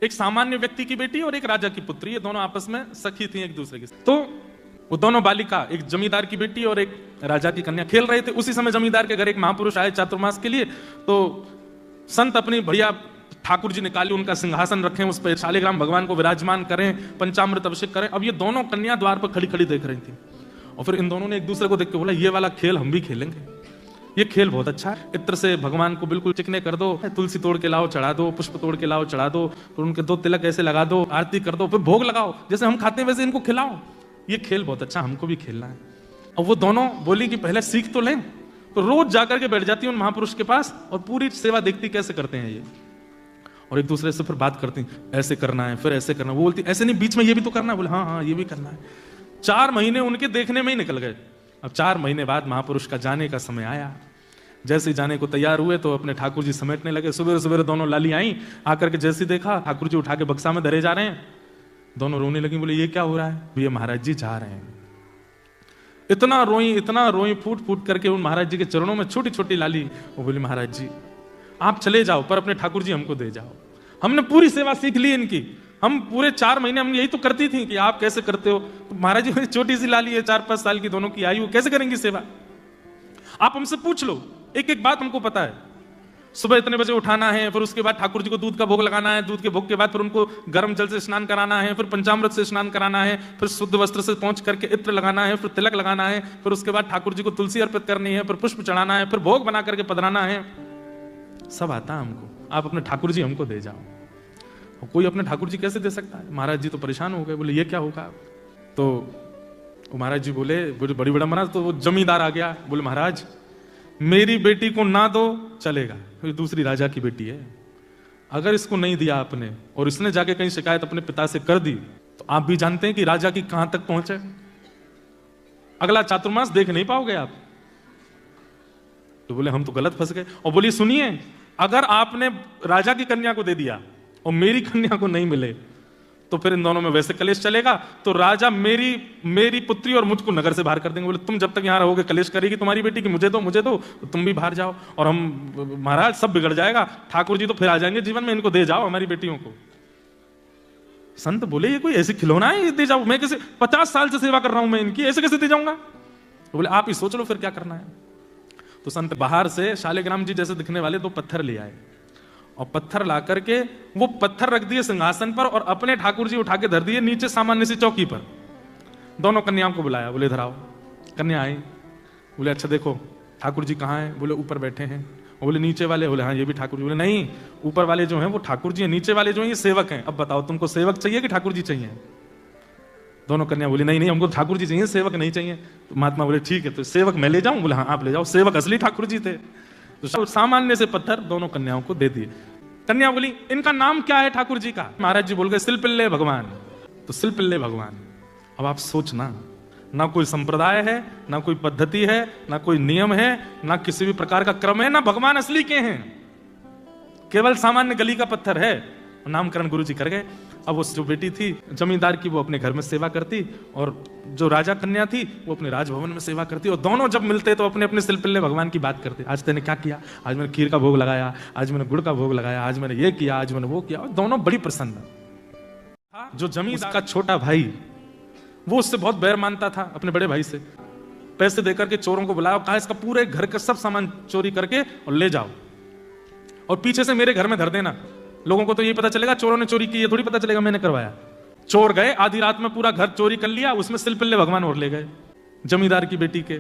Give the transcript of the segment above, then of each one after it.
एक सामान्य व्यक्ति की बेटी और एक राजा की पुत्री, ये दोनों आपस में सखी थी एक दूसरे की। तो वो दोनों बालिका, एक जमींदार की बेटी और एक राजा की कन्या, खेल रहे थे। उसी समय जमींदार के घर एक महापुरुष आए चातुर्मास के लिए। तो संत अपनी बढ़िया ठाकुर जी निकाले, उनका सिंहासन रखें, उस पर शालिग्राम भगवान को विराजमान करें, पंचामृत अभिषेक करें। अब ये दोनों कन्या द्वार पर खड़ी खड़ी देख रही थी और फिर इन दोनों ने एक दूसरे को देख के बोला, ये वाला खेल हम भी खेलेंगे, ये खेल बहुत अच्छा है। इत्र से भगवान को बिल्कुल चिकने कर दो, तुलसी तोड़ के लाओ चढ़ा दो, पुष्प तोड़ के लाओ चढ़ा दो, फिर उनके 2 तिलक ऐसे लगा दो, आरती कर दो, फिर भोग लगाओ, जैसे हम खाते हैं वैसे इनको खिलाओ। ये खेल बहुत अच्छा, हमको भी खेलना है। और वो दोनों बोली कि पहले सीख तो लें। तो रोज जाकर के बैठ जाती उन महापुरुष के पास और पूरी सेवा देखती कैसे करते हैं ये, और एक दूसरे से फिर बात करती, ऐसे करना है, फिर ऐसे करना। वो बोलती ऐसे नहीं, बीच में ये भी तो करना है। बोले हाँ हाँ ये भी करना है। 4 महीने उनके देखने में ही निकल गए। अब 4 महीने बाद महापुरुष का जाने का समय आया। जैसे ही जाने को तैयार हुए तो अपने ठाकुर जी समेटने लगे। सुबह सुबह दोनों लाली आई, आकर के जैसे देखा ठाकुर जी उठा के बक्सा में धरे जा रहे हैं। दोनों रोने लगी, बोले ये क्या हो रहा है? ये महाराज जी जा रहे हैं। इतना रोई फूट फूट करके उन महाराज जी के चरणों में छोटी छोटी लाली। वो बोली महाराज जी आप चले जाओ, पर अपने ठाकुर जी हमको दे जाओ, हमने पूरी सेवा सीख ली इनकी। हम पूरे 4 महीने हम यही तो करती थी कि आप कैसे करते हो। तो महाराज जी मेरी छोटी सी लाली है, 4-5 साल की, दोनों की आयु, कैसे करेंगी सेवा? आप हमसे पूछ लो, एक एक बात हमको पता है। सुबह इतने बजे उठाना है, फिर उसके बाद ठाकुर जी को दूध का भोग लगाना है, दूध के भोग के बाद फिर उनको गर्म जल से स्नान कराना है, फिर पंचामृत से स्नान कराना है, फिर शुद्ध वस्त्र से पहुंच करके इत्र लगाना है, फिर तिलक लगाना है, फिर उसके बाद ठाकुर जी को तुलसी अर्पित करनी है, फिर पुष्प चढ़ाना है, फिर भोग बना करके पधराना है। सब आता है हमको, आप अपने ठाकुर जी हमको दे जाओ। और कोई अपने ठाकुर जी कैसे दे सकता है? महाराज जी तो परेशान हो गए, बोले ये क्या होगा? तो महाराज जी बोले बड़ी विडंबना। तो वो जमींदार आ गया, बोले महाराज मेरी बेटी को ना दो चलेगा, ये दूसरी राजा की बेटी है, अगर इसको नहीं दिया आपने और इसने जाके कहीं शिकायत अपने पिता से कर दी तो आप भी जानते हैं कि राजा की कहां तक पहुंचे, अगला चातुर्मास देख नहीं पाओगे आप। तो बोले हम तो गलत फंस गए। और बोली सुनिए, अगर आपने राजा की कन्या को दे दिया और मेरी कन्या को नहीं मिले तो फिर इन दोनों में वैसे कलेश चलेगा, तो राजा मेरी पुत्री और मुझको नगर से बाहर कर देंगे। बोले तुम जब तक यहां रहोगे कलेश करेगी तुम्हारी बेटी की, मुझे दो तो तुम भी बाहर जाओ, और हम महाराज सब बिगड़ जाएगा, ठाकुर जी तो फिर आ जाएंगे जीवन में, इनको दे जाओ हमारी बेटियों को। संत बोले ये कोई ऐसी खिलौना है, दे जाओ? मैं कैसे 50 साल से सेवा कर रहा हूं मैं इनकी, ऐसे कैसे दे जाऊंगा? तो बोले आप ही सोच लो फिर क्या करना है। तो संत बाहर से शालिग्राम जी जैसे दिखने वाले 2 पत्थर ले आए और पत्थर ला करके वो पत्थर रख दिए सिंहासन पर और अपने ठाकुर जी उठा के धर दिए नीचे सामान्य सी चौकी पर। दोनों कन्याओं को बुलाया, बोले इधर आओ। कन्या आई, बोले अच्छा देखो ठाकुर जी कहाँ हैं? बोले ऊपर बैठे हैं। बोले नीचे वाले? बोले हाँ ये भी ठाकुर जी। बोले नहीं, ऊपर वाले जो हैं वो ठाकुर जी हैं, नीचे वाले जो हैं ये सेवक हैं। अब बताओ तुमको सेवक चाहिए कि ठाकुर जी चाहिए? दोनों कन्या बोली नहीं हमको ठाकुर जी चाहिए, सेवक नहीं चाहिए। तो महात्मा बोले ठीक है, तो सेवक मैं ले जाऊं? बोले हाँ आप ले जाओ, सेवक असली ठाकुर जी थे। तो सामान्य से पत्थर दोनों कन्याओं को दे दिए। कन्या बोली इनका नाम क्या है ठाकुर जी का? महाराज जी बोल गए सिलपिल्ले भगवान। तो सिलपिल्ले भगवान। अब आप सोचना, ना कोई संप्रदाय है, ना कोई पद्धति है, ना कोई नियम है, ना किसी भी प्रकार का क्रम है, ना भगवान असली के हैं, केवल सामान्य गली का पत्थर है। नामकरण गुरु जी कर गए। अब वो जो बेटी थी जमींदार की वो अपने घर में सेवा करती और जो राजा कन्या थी वो अपने राजभवन में सेवा करती, और दोनों जब मिलते तो अपने अपने सिलपिल्ले भगवान की बात करते। आज तेने क्या किया? आज मैंने खीर का भोग लगाया, आज मैंने गुड़ का भोग लगाया, आज मैंने ये किया, आज मैंने वो किया। और दोनों बड़ी प्रसन्न। जो जमींदार का छोटा भाई वो उससे बहुत बैर मानता था अपने बड़े भाई से। पैसे देकर के चोरों को बुलाया, कहा इसका पूरे घर का सब सामान चोरी करके और ले जाओ और पीछे से मेरे घर में धर देना। लोगों को तो ये पता चलेगा चोरों ने चोरी की, ये थोड़ी पता चलेगा मैंने करवाया। चोर गए, आधी रात में पूरा घर चोरी कर लिया, उसमें सिलपिल्ले भगवान और ले गए जमींदार की बेटी के।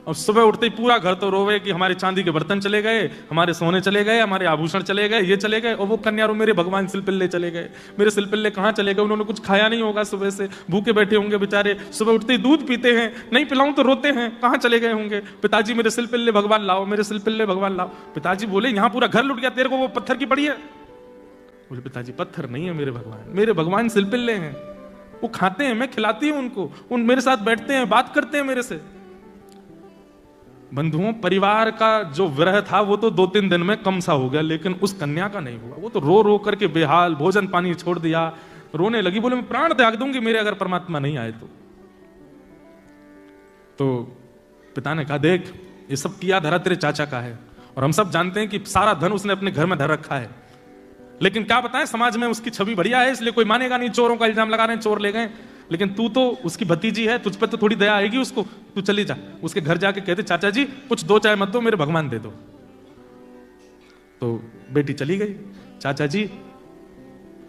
और सुबह उठते ही पूरा घर तो रोवे कि हमारे चांदी के बर्तन चले गए, हमारे सोने चले गए, हमारे आभूषण चले गए, ये चले गए। और वो कन्या रो मेरे भगवान सिलपिल्ले चले गए, मेरे सिलपिल्ले कहाँ चले गए? उन्होंने कुछ खाया नहीं होगा, सुबह से भूखे बैठे होंगे बेचारे, सुबह उठते ही दूध पीते हैं, नहीं पिलाऊं तो रोते हैं, कहाँ चले गए होंगे? पिताजी मेरे सिलपिल्ले भगवान लाओ, मेरे सिलपिल्ले भगवान लाओ। पिताजी बोले यहाँ पूरा घर लुट गया, तेरे को वो पत्थर की पड़ी है? बोले पिताजी पत्थर नहीं है मेरे भगवान सिलपिल्ले हैं, वो खाते हैं, मैं खिलाती हूं उनको, उन मेरे साथ बैठते हैं, बात करते हैं मेरे से। बंधुओं, परिवार का जो विरह था वो तो 2-3 दिन में कम सा हो गया, लेकिन उस कन्या का नहीं हुआ। वो तो रो रो करके बेहाल, भोजन पानी छोड़ दिया, रोने लगी, बोले मैं प्राण त्याग दूंगी मेरे अगर परमात्मा नहीं आए तो पिता ने कहा देख ये सब किया धरा तेरे चाचा का है, और हम सब जानते हैं कि सारा धन उसने अपने घर में धर रखा है, लेकिन क्या बताएं, समाज में उसकी छवि बढ़िया है, इसलिए कोई मानेगा नहीं। चोरों का इल्जाम लगा रहे हैं, चोर ले गए, लेकिन तू तो उसकी भतीजी है, तुझ पे तो थोड़ी दया आएगी उसको। तू चली जा उसके घर जाके कहते, चाचा जी कुछ दो चाय मत दो, मेरे भगवान दे दो। तो बेटी चली गई, चाचा जी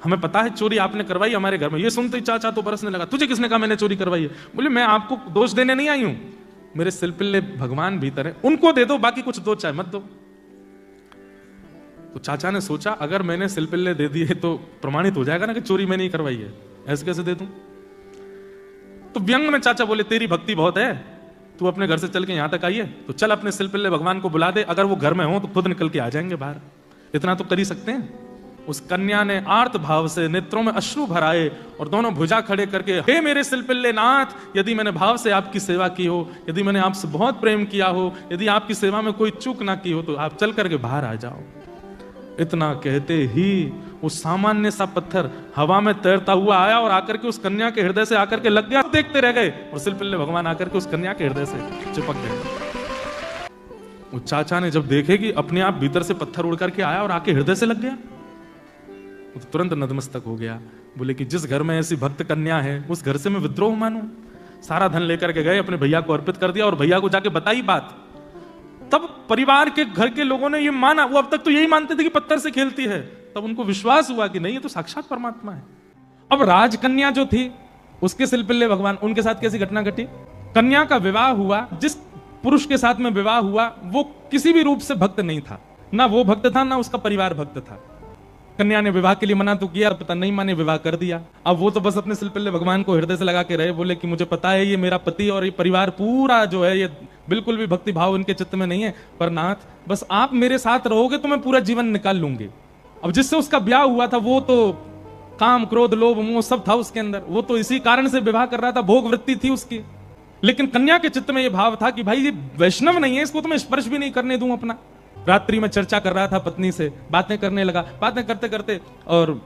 हमें पता है चोरी आपने करवाई हमारे घर में। ये सुनते ही चाचा तो बरसने लगा, तुझे किसने कहा मैंने चोरी करवाई है? बोले मैं आपको दोष देने नहीं आई हूं, मेरे सिलपिल्ले भगवान भीतर है, उनको दे दो, बाकी कुछ दो चाय मत दो। तो चाचा ने सोचा अगर मैंने सिलपिल्ले दे दिए तो प्रमाणित हो जाएगा ना कि चोरी मैंने ही करवाई है, ऐसे कैसे दे दूं? तो व्यंग में चाचा बोले तेरी भक्ति बहुत है, तू अपने घर से चल के यहां तक आई है, तो चल अपने सिलपिल्ले भगवान को बुला दे, अगर वो घर में हो तो खुद निकल के आ जाएंगे बाहर। इतना तो कर ही सकते हैं। उस कन्या ने आर्त भाव से नेत्रों में अश्रु भराए और दोनों भुजा खड़े करके, हे मेरे सिलपिल्ले नाथ, यदि मैंने भाव से आपकी सेवा की हो, यदि मैंने आपसे बहुत प्रेम किया हो, यदि आपकी सेवा में कोई चूक ना की हो, तो आप चल करके बाहर आ जाओ। इतना कहते ही वो सामान्य सा पत्थर हवा में तैरता हुआ आया और आकर के उस कन्या के हृदय से आकर के लग गया। देखते रह गए और सिलपिल्ले भगवान आकर के उस कन्या के हृदय से चिपक गए। वो चाचा ने जब देखे कि अपने आप भीतर से पत्थर उड़ करके आया और आके हृदय से लग गया, तो तुरंत नतमस्तक हो गया। बोले कि जिस घर में ऐसी भक्त कन्या है उस घर से मैं विद्रोह मानूं? सारा धन लेकर के गए, अपने भैया को अर्पित कर दिया और भैया को जाके बताई बात। तब परिवार के घर के लोगों ने ये माना, वो अब तक तो यही मानते थे कि पत्थर से खेलती है, तब उनको विश्वास हुआ कि नहीं ये तो साक्षात परमात्मा है। अब राजकन्या जो थी उसके सिलपिल्ले भगवान, उनके साथ कैसी घटना घटी? कन्या का विवाह हुआ, जिस पुरुष के साथ में विवाह हुआ वो किसी भी रूप से भक्त नहीं था, ना वो भक्त था ना उसका परिवार भक्त था। कन्या ने विवाह के लिए मना तो किया, पता नहीं माने विवाह कर दिया। अब वो तो बस अपने सिलपिल्ले भगवान को हृदय से लगा के रहे, बोले कि मुझे पता है ये मेरा पति और ये परिवार पूरा जो है ये बिल्कुल भी भक्ति भाव इनके चित्त में नहीं है, पर नाथ बस आप मेरे साथ रहोगे तो मैं पूरा जीवन निकाल लूंगी। अब जिससे उसका ब्याह हुआ था वो तो काम क्रोध लोभ मोह सब था उसके अंदर, वो तो इसी कारण से विवाह कर रहा था, भोग वृत्ति थी उसकी। लेकिन कन्या के चित्त में ये भाव था कि भाई ये वैष्णव नहीं है, इसको तो मैं स्पर्श भी नहीं करने दूं अपना। रात्रि में चर्चा कर रहा था पत्नी से, बातें करने लगा, बातें करते करते और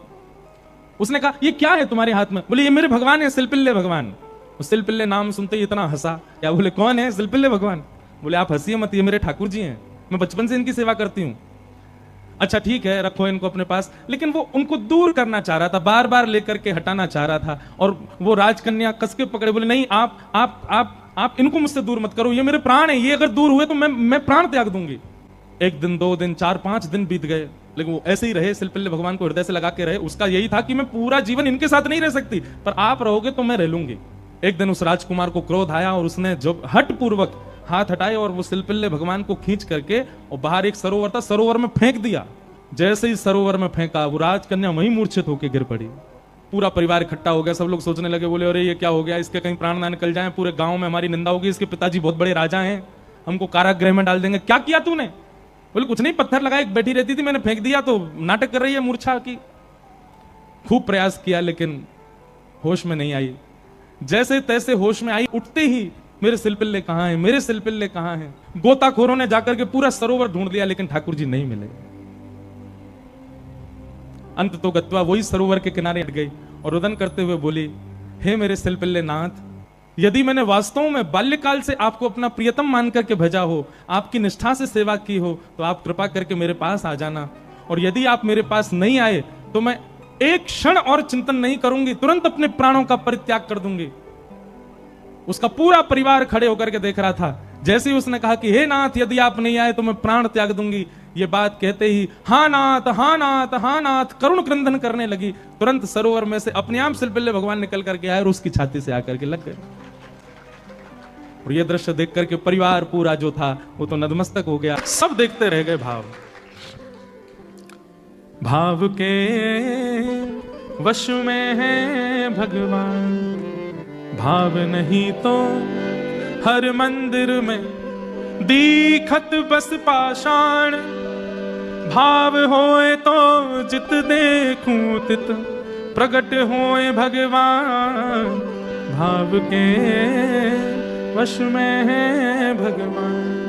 उसने कहा ये क्या है तुम्हारे हाथ में? बोले ये मेरे भगवान है, सिलपिल्ले भगवान। उस सिलपिल्ले नाम सुनते ही इतना हंसा। क्या? बोले कौन है? सिलपिल्ले भगवान। बोले आप हंसिए मत, ये मेरे ठाकुर जी हैं, मैं बचपन से इनकी सेवा करती हूँ। अच्छा ठीक है, रखो इनको अपने पास। लेकिन वो उनको दूर करना चाह रहा था, बार बार लेकर के हटाना चाह रहा था, और वो राजकन्या कस के पकड़े, बोले नहीं आप इनको मुझसे दूर मत करो, ये मेरे प्राण है, ये अगर दूर हुए तो मैं प्राण त्याग दूंगी। एक दिन, 2 दिन, 4-5 दिन बीत गए, लेकिन वो ऐसे ही रहे, सिलपिल्ले भगवान को हृदय से लगा के रहे। उसका यही था कि मैं पूरा जीवन इनके साथ नहीं रह सकती, पर आप रहोगे तो मैं रह लूंगी। एक दिन उस राजकुमार को क्रोध आया और उसने जब हट पूर्वक हाथ हटाए और वो सिलपिल्ले भगवान को खींच करके और बाहर एक सरोवर था, सरोवर में फेंक दिया। जैसे ही सरोवर में फेंका वो राजकन्या वहीं मूर्छित होकर गिर पड़ी। पूरा परिवार इकट्ठा हो गया, सब लोग सोचने लगे, बोले अरे ये क्या हो गया, इसके कहीं प्राण ना निकल जाए, पूरे गांव में हमारी निंदा होगी, इसके पिताजी बहुत बड़े राजा हैं, हमको कारागृह में डाल देंगे। क्या किया तूने? बोले कुछ नहीं, पत्थर लगाए, बैठी रहती थी, मैंने फेंक दिया तो नाटक कर रही है मूर्छा की। खूब प्रयास किया लेकिन होश में नहीं आई। जैसे तैसे होश में आई, उठते ही मेरे सिलपिल्ले कहां हैं, मेरे सिलपिल्ले कहां हैं? गोताखोरों ने जाकर के पूरा सरोवर ढूंढ लिया लेकिन ठाकुर जी नहीं मिले। अंत तो गत्वा वही सरोवर के किनारे हट गई और रुदन करते हुए बोली, हे मेरे सिलपिल्ले नाथ, यदि मैंने वास्तव में बाल्यकाल से आपको अपना प्रियतम मान करके भेजा हो, आपकी निष्ठा से सेवा की हो, तो आप कृपा करके मेरे पास आ जाना। और यदि आप मेरे पास नहीं आए तो मैं एक क्षण और चिंतन नहीं करूंगी, तुरंत अपने प्राणों का परित्याग कर दूंगी। उसका पूरा परिवार खड़े होकर के देख रहा था। जैसे ही उसने कहा कि हे नाथ, यदि आप नहीं आए तो मैं प्राण त्याग दूंगी, ये बात कहते ही हाँ नाथ, हाँ नाथ, हाँ नाथ करुण क्रंदन करने लगी। तुरंत सरोवर में से अपने आप सिलपिल्ले भगवान निकल करके आए और उसकी छाती से आकर के लग गए। और ये दृश्य देख करके परिवार पूरा जो था वो तो नतमस्तक हो गया। सब देखते रह गए। भाव के वश में है भगवान, भाव नहीं तो हर मंदिर में दीखत बस पाषाण। भाव होए तो जित देखूं तित प्रगट होए भगवान। भाव के वश में है भगवान।